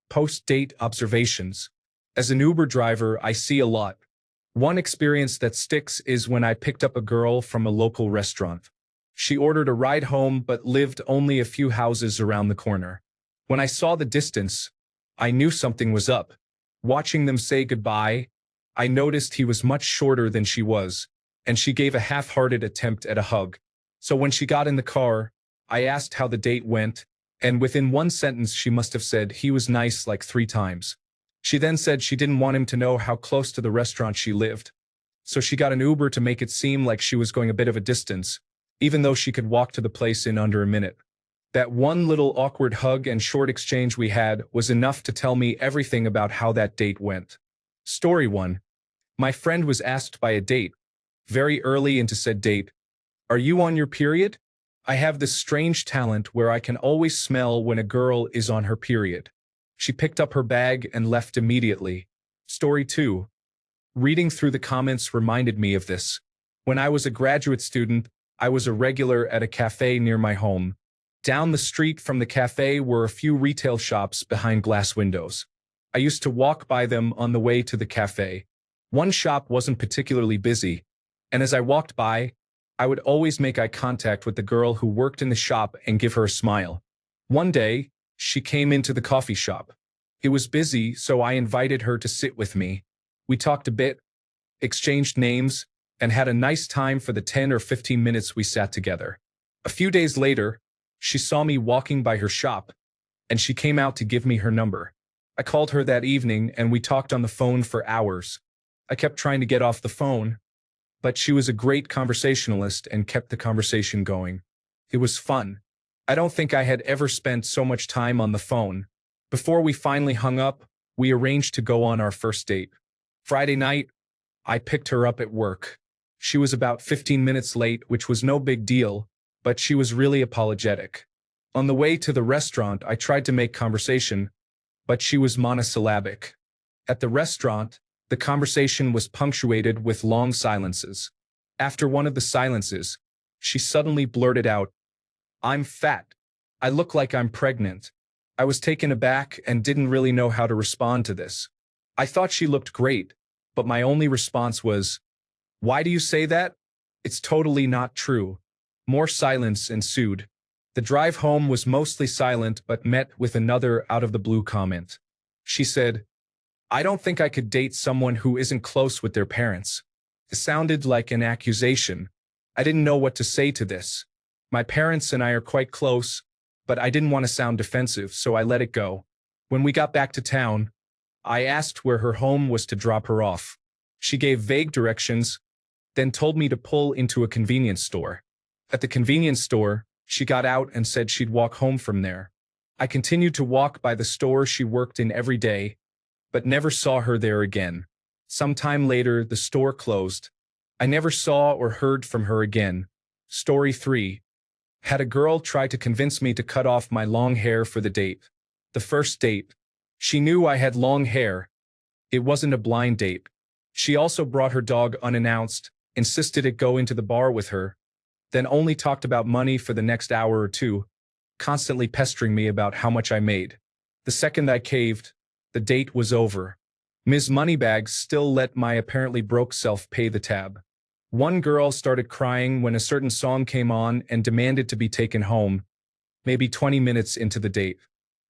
Post-date observations. As an Uber driver, I see a lot. One experience that sticks is when I picked up a girl from a local restaurant. She ordered a ride home but lived only a few houses around the corner. When I saw the distance, I knew something was up. Watching them say goodbye, I noticed he was much shorter than she was, and she gave a half-hearted attempt at a hug. So when she got in the car, I asked how the date went, and within one sentence she must have said he was nice like 3 times. She then said she didn't want him to know how close to the restaurant she lived. So she got an Uber to make it seem like she was going a bit of a distance, even though she could walk to the place in under a minute. That one little awkward hug and short exchange we had was enough to tell me everything about how that date went. Story 1. My friend was asked by a date, very early into said date, "Are you on your period?" I have this strange talent where I can always smell when a girl is on her period. She picked up her bag and left immediately. Story 2. Reading through the comments reminded me of this. When I was a graduate student, I was a regular at a cafe near my home. Down the street from the cafe were a few retail shops behind glass windows. I used to walk by them on the way to the cafe. One shop wasn't particularly busy, and as I walked by, I would always make eye contact with the girl who worked in the shop and give her a smile. One day, she came into the coffee shop. It was busy, so I invited her to sit with me. We talked a bit, exchanged names, and had a nice time for the 10 or 15 minutes we sat together. A few days later, she saw me walking by her shop, and she came out to give me her number. I called her that evening, and we talked on the phone for hours. I kept trying to get off the phone, but she was a great conversationalist and kept the conversation going. It was fun. I don't think I had ever spent so much time on the phone. Before we finally hung up, we arranged to go on our first date. Friday night, I picked her up at work. She was about 15 minutes late, which was no big deal, but she was really apologetic. On the way to the restaurant, I tried to make conversation, but she was monosyllabic. At the restaurant, the conversation was punctuated with long silences. After one of the silences, she suddenly blurted out, "I'm fat. I look like I'm pregnant." I was taken aback and didn't really know how to respond to this. I thought she looked great, but my only response was, "Why do you say that? It's totally not true." More silence ensued. The drive home was mostly silent but met with another out-of-the-blue comment. She said, "I don't think I could date someone who isn't close with their parents." It sounded like an accusation. I didn't know what to say to this. My parents and I are quite close, but I didn't want to sound defensive, so I let it go. When we got back to town, I asked where her home was to drop her off. She gave vague directions, then told me to pull into a convenience store. At the convenience store, she got out and said she'd walk home from there. I continued to walk by the store she worked in every day, but never saw her there again. Some time later, the store closed. I never saw or heard from her again. Story 3. Had a girl try to convince me to cut off my long hair for the date. The first date. She knew I had long hair. It wasn't a blind date. She also brought her dog unannounced, insisted it go into the bar with her, then only talked about money for the next hour or two, constantly pestering me about how much I made. The second I caved, the date was over. Ms. Moneybags still let my apparently broke self pay the tab. One girl started crying when a certain song came on and demanded to be taken home, maybe 20 minutes into the date.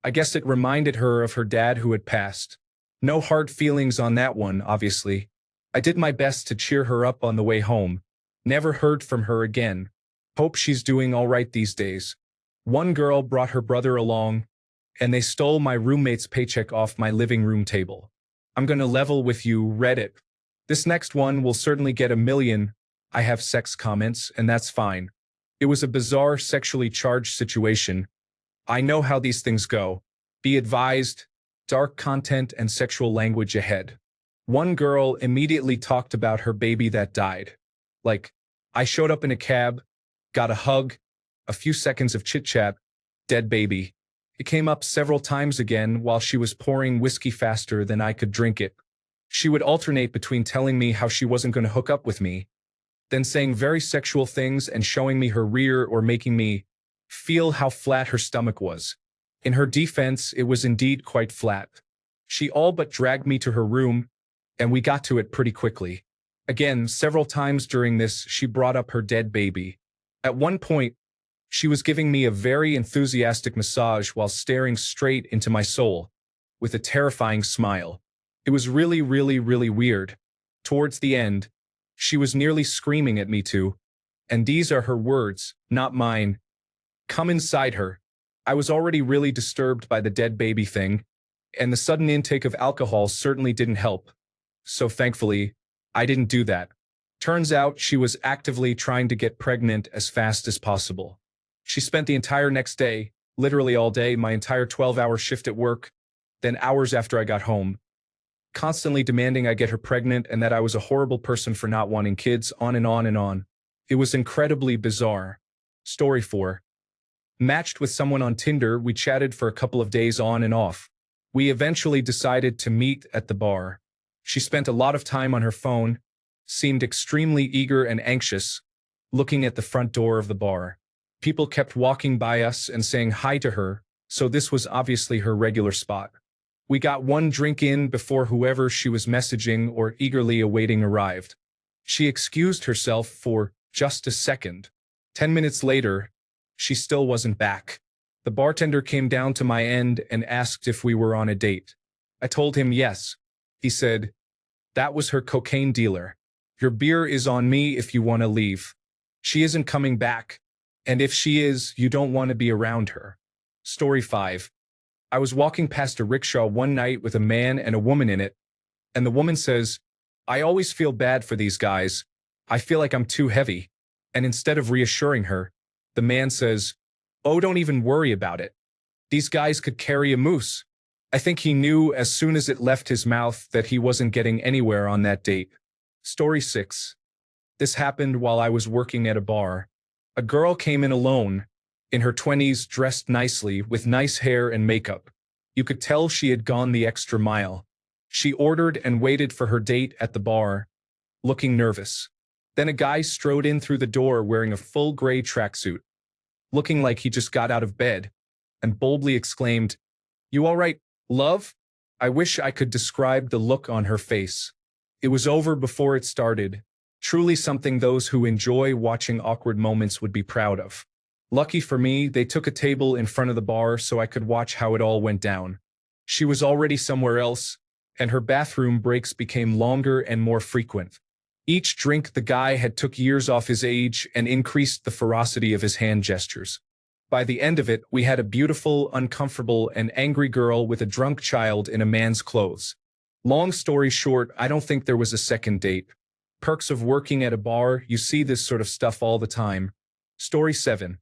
I guess it reminded her of her dad who had passed. No hard feelings on that one, obviously. I did my best to cheer her up on the way home. Never heard from her again. Hope she's doing all right these days. One girl brought her brother along, and they stole my roommate's paycheck off my living room table. I'm gonna level with you, Reddit. This next one will certainly get 1,000,000 "I have sex" comments, and that's fine. It was a bizarre sexually charged situation. I know how these things go. Be advised, dark content and sexual language ahead. One girl immediately talked about her baby that died. Like, I showed up in a cab, got a hug, a few seconds of chit-chat, dead baby. It came up several times again while she was pouring whiskey faster than I could drink it. She would alternate between telling me how she wasn't going to hook up with me, then saying very sexual things and showing me her rear or making me feel how flat her stomach was. In her defense, it was indeed quite flat. She all but dragged me to her room, and we got to it pretty quickly. Again, several times during this, she brought up her dead baby. At one point, she was giving me a very enthusiastic massage while staring straight into my soul, with a terrifying smile. It was really, really, really weird. Towards the end, she was nearly screaming at me too, and these are her words, not mine. Come inside her. I was already really disturbed by the dead baby thing, and the sudden intake of alcohol certainly didn't help. So thankfully, I didn't do that. Turns out she was actively trying to get pregnant as fast as possible. She spent the entire next day, literally all day, my entire 12-hour shift at work, then hours after I got home, constantly demanding I get her pregnant and that I was a horrible person for not wanting kids, on and on and on. It was incredibly bizarre. Story 4. Matched with someone on Tinder, we chatted for a couple of days on and off. We eventually decided to meet at the bar. She spent a lot of time on her phone, seemed extremely eager and anxious, looking at the front door of the bar. People kept walking by us and saying hi to her, so this was obviously her regular spot. We got one drink in before whoever she was messaging or eagerly awaiting arrived. She excused herself for just a second. 10 minutes later, she still wasn't back. The bartender came down to my end and asked if we were on a date. I told him yes. He said, "That was her cocaine dealer. Your beer is on me if you want to leave. She isn't coming back, and if she is, you don't want to be around her." Story 5. I was walking past a rickshaw one night with a man and a woman in it, and the woman says, "I always feel bad for these guys. I feel like I'm too heavy." And instead of reassuring her, the man says, "Oh, don't even worry about it. These guys could carry a moose." I think he knew as soon as it left his mouth that he wasn't getting anywhere on that date. Story 6. This happened while I was working at a bar. A girl came in alone, in her 20s, dressed nicely, with nice hair and makeup. You could tell she had gone the extra mile. She ordered and waited for her date at the bar, looking nervous. Then a guy strode in through the door wearing a full gray tracksuit, looking like he just got out of bed, and boldly exclaimed, "You all right, love?" I wish I could describe the look on her face. It was over before it started. Truly something those who enjoy watching awkward moments would be proud of. Lucky for me, they took a table in front of the bar so I could watch how it all went down. She was already somewhere else, and her bathroom breaks became longer and more frequent. Each drink the guy had took years off his age and increased the ferocity of his hand gestures. By the end of it, we had a beautiful, uncomfortable, and angry girl with a drunk child in a man's clothes. Long story short, I don't think there was a second date. Perks of working at a bar, you see this sort of stuff all the time. Story 7.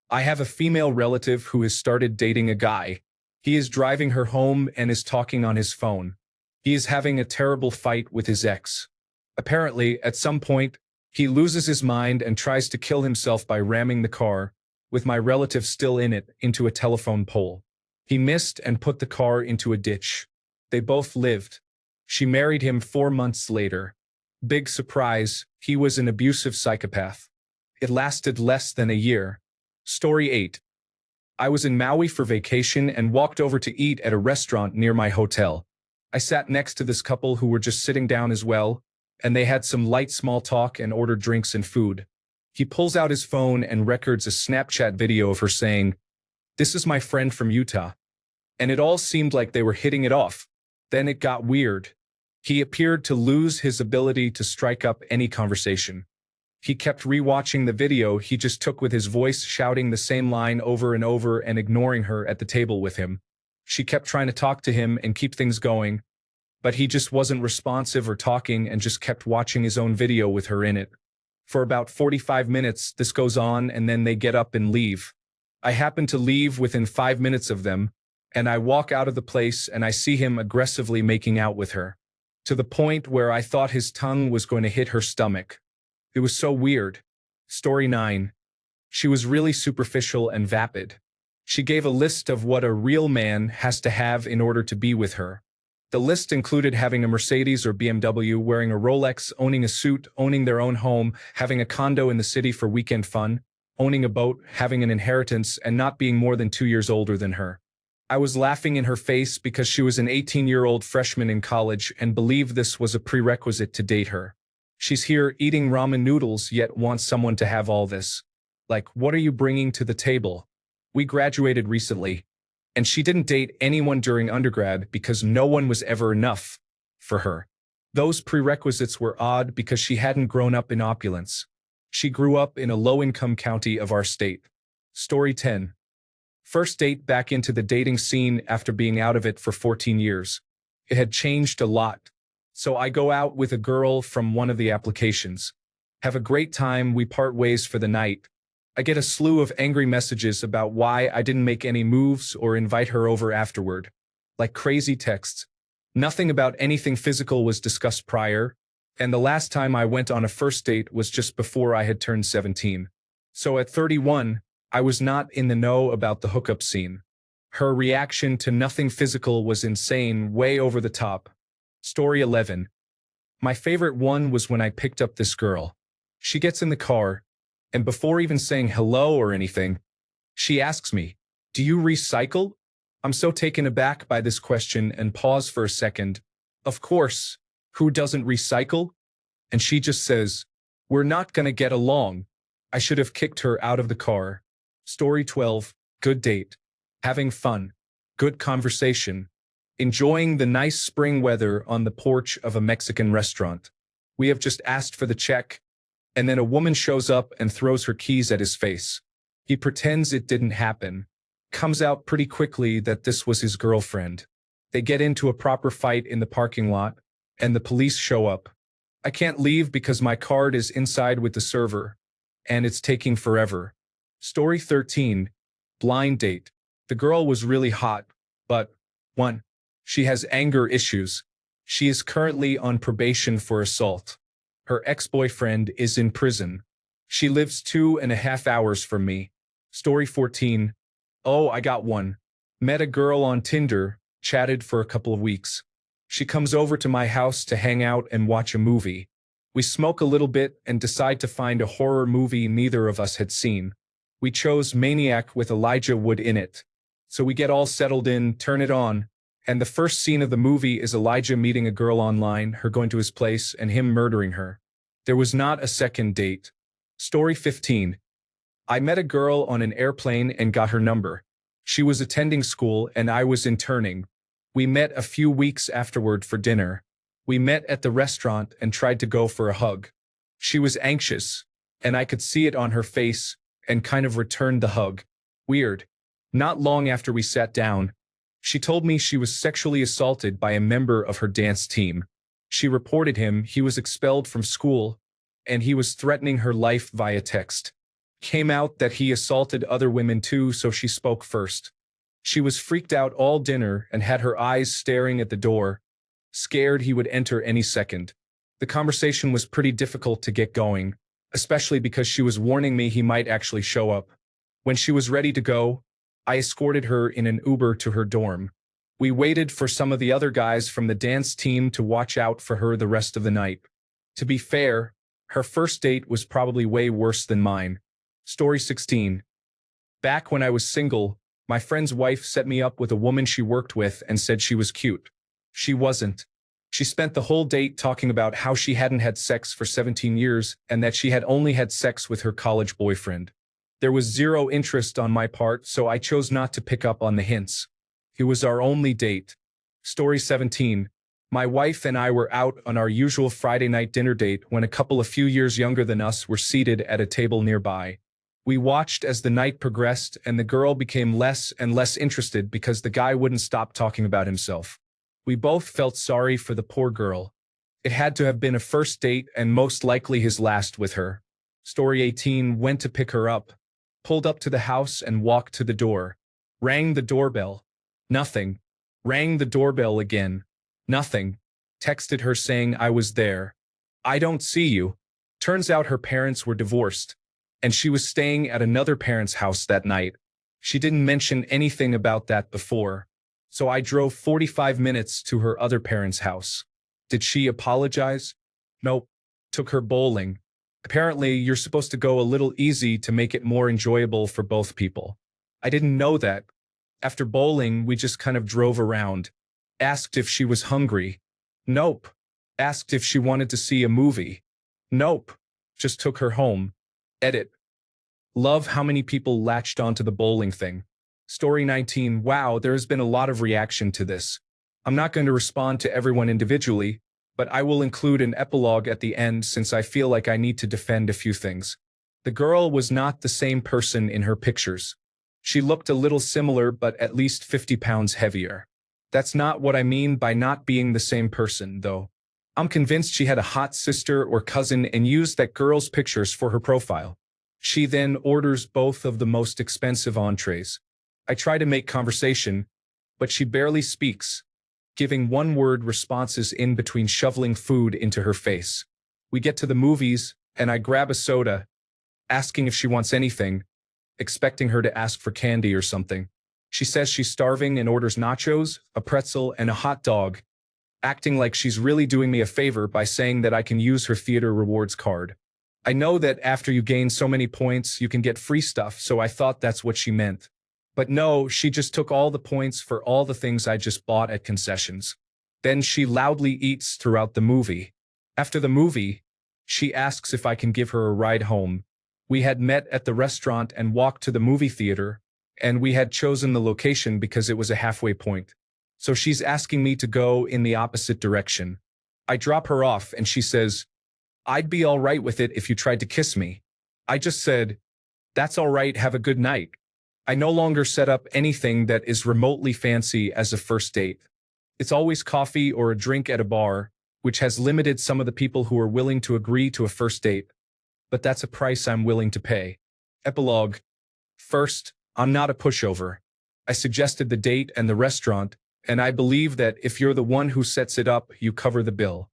I have a female relative who has started dating a guy. He is driving her home and is talking on his phone. He is having a terrible fight with his ex. Apparently, at some point, he loses his mind and tries to kill himself by ramming the car, with my relative still in it, into a telephone pole. He missed and put the car into a ditch. They both lived. She married him 4 months later. Big surprise, he was an abusive psychopath. It lasted less than a year. Story 8. I was in Maui for vacation and walked over to eat at a restaurant near my hotel. I sat next to this couple who were just sitting down as well, and they had some light small talk and ordered drinks and food. He pulls out his phone and records a Snapchat video of her saying, "This is my friend from Utah." And it all seemed like they were hitting it off. Then it got weird. He appeared to lose his ability to strike up any conversation. He kept rewatching the video he just took with his voice shouting the same line over and over and ignoring her at the table with him. She kept trying to talk to him and keep things going, but he just wasn't responsive or talking and just kept watching his own video with her in it. For about 45 minutes, this goes on and then they get up and leave. I happen to leave within 5 minutes of them, and I walk out of the place and I see him aggressively making out with her, to the point where I thought his tongue was going to hit her stomach. It was so weird. Story 9. She was really superficial and vapid. She gave a list of what a real man has to have in order to be with her. The list included having a Mercedes or BMW, wearing a Rolex, owning a suit, owning their own home, having a condo in the city for weekend fun, owning a boat, having an inheritance, and not being more than 2 years older than her. I was laughing in her face because she was an 18-year-old freshman in college and believed this was a prerequisite to date her. She's here eating ramen noodles yet wants someone to have all this. Like, what are you bringing to the table? We graduated recently, and she didn't date anyone during undergrad because no one was ever enough for her. Those prerequisites were odd because she hadn't grown up in opulence. She grew up in a low-income county of our state. Story 10. First date back into the dating scene after being out of it for 14 years. It had changed a lot. So I go out with a girl from one of the applications. Have a great time, we part ways for the night. I get a slew of angry messages about why I didn't make any moves or invite her over afterward. Like crazy texts. Nothing about anything physical was discussed prior, and the last time I went on a first date was just before I had turned 17. So at 31, I was not in the know about the hookup scene. Her reaction to nothing physical was insane, way over the top. Story 11. My favorite one was when I picked up this girl. She gets in the car, and before even saying hello or anything, she asks me, "Do you recycle?" I'm so taken aback by this question and pause for a second. Of course, who doesn't recycle? And she just says, "We're not gonna get along." I should have kicked her out of the car. Story 12. Good date. Having fun. Good conversation. Enjoying the nice spring weather on the porch of a Mexican restaurant. We have just asked for the check, and then a woman shows up and throws her keys at his face. He pretends it didn't happen. Comes out pretty quickly that this was his girlfriend. They get into a proper fight in the parking lot, and the police show up. I can't leave because my card is inside with the server, and it's taking forever. Story 13. Blind date. The girl was really hot, but 1. She has anger issues. She is currently on probation for assault. Her ex-boyfriend is in prison. She lives 2.5 hours from me. Story 14. Oh, I got one. Met a girl on Tinder, chatted for a couple of weeks. She comes over to my house to hang out and watch a movie. We smoke a little bit and decide to find a horror movie neither of us had seen. We chose Maniac with Elijah Wood in it. So we get all settled in, turn it on, and the first scene of the movie is Elijah meeting a girl online, her going to his place, and him murdering her. There was not a second date. Story 15. I met a girl on an airplane and got her number. She was attending school and I was interning. We met a few weeks afterward for dinner. We met at the restaurant and tried to go for a hug. She was anxious, and I could see it on her face, and kind of returned the hug. Weird. Not long after we sat down, she told me she was sexually assaulted by a member of her dance team. She reported him, he was expelled from school, and he was threatening her life via text. Came out that he assaulted other women too, so she spoke first. She was freaked out all dinner and had her eyes staring at the door, scared he would enter any second. The conversation was pretty difficult to get going, especially because she was warning me he might actually show up. When she was ready to go, I escorted her in an Uber to her dorm. We waited for some of the other guys from the dance team to watch out for her the rest of the night. To be fair, her first date was probably way worse than mine. Story 16. Back when I was single, my friend's wife set me up with a woman she worked with and said she was cute. She wasn't. She spent the whole date talking about how she hadn't had sex for 17 years and that she had only had sex with her college boyfriend. There was zero interest on my part, so I chose not to pick up on the hints. It was our only date. Story 17. My wife and I were out on our usual Friday night dinner date when a couple a few years younger than us were seated at a table nearby. We watched as the night progressed and the girl became less and less interested because the guy wouldn't stop talking about himself. We both felt sorry for the poor girl. It had to have been a first date and most likely his last with her. Story 18. Went to pick her up. Pulled up to the house and walked to the door. Rang the doorbell. Nothing. Rang the doorbell again. Nothing. Texted her saying I was there. I don't see you. Turns out her parents were divorced, and she was staying at another parent's house that night. She didn't mention anything about that before, so I drove 45 minutes to her other parent's house. Did she apologize? Nope. Took her bowling. Apparently, you're supposed to go a little easy to make it more enjoyable for both people. I didn't know that. After bowling, we just kind of drove around. Asked if she was hungry. Nope. Asked if she wanted to see a movie. Nope. Just took her home. Edit. Love how many people latched onto the bowling thing. Story 19. Wow, there has been a lot of reaction to this. I'm not going to respond to everyone individually, but I will include an epilogue at the end since I feel like I need to defend a few things. The girl was not the same person in her pictures. She looked a little similar but at least 50 pounds heavier. That's not what I mean by not being the same person, though. I'm convinced she had a hot sister or cousin and used that girl's pictures for her profile. She then orders both of the most expensive entrees. I try to make conversation, but she barely speaks, giving one-word responses in between shoveling food into her face. We get to the movies, and I grab a soda, asking if she wants anything, expecting her to ask for candy or something. She says she's starving and orders nachos, a pretzel, and a hot dog, acting like she's really doing me a favor by saying that I can use her theater rewards card. I know that after you gain so many points, you can get free stuff, so I thought that's what she meant. But no, she just took all the points for all the things I just bought at concessions. Then she loudly eats throughout the movie. After the movie, she asks if I can give her a ride home. We had met at the restaurant and walked to the movie theater, and we had chosen the location because it was a halfway point. So she's asking me to go in the opposite direction. I drop her off and she says, "I'd be all right with it if you tried to kiss me." I just said, "That's all right, have a good night." I no longer set up anything that is remotely fancy as a first date. It's always coffee or a drink at a bar, which has limited some of the people who are willing to agree to a first date. But that's a price I'm willing to pay. Epilogue. First, I'm not a pushover. I suggested the date and the restaurant, and I believe that if you're the one who sets it up, you cover the bill.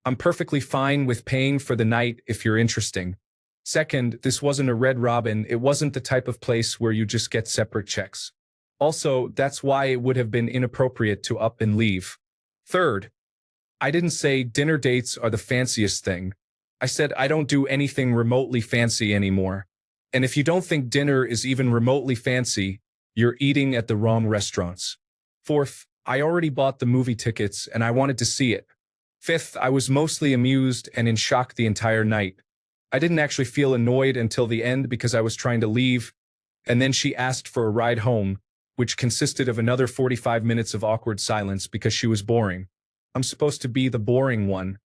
I'm perfectly fine with paying for the night if you're interesting. Second, this wasn't a Red Robin, it wasn't the type of place where you just get separate checks. Also, that's why it would have been inappropriate to up and leave. Third, I didn't say dinner dates are the fanciest thing. I said I don't do anything remotely fancy anymore. And if you don't think dinner is even remotely fancy, you're eating at the wrong restaurants. Fourth, I already bought the movie tickets and I wanted to see it. Fifth, I was mostly amused and in shock the entire night. I didn't actually feel annoyed until the end because I was trying to leave, and then she asked for a ride home, which consisted of another 45 minutes of awkward silence because she was boring. I'm supposed to be the boring one,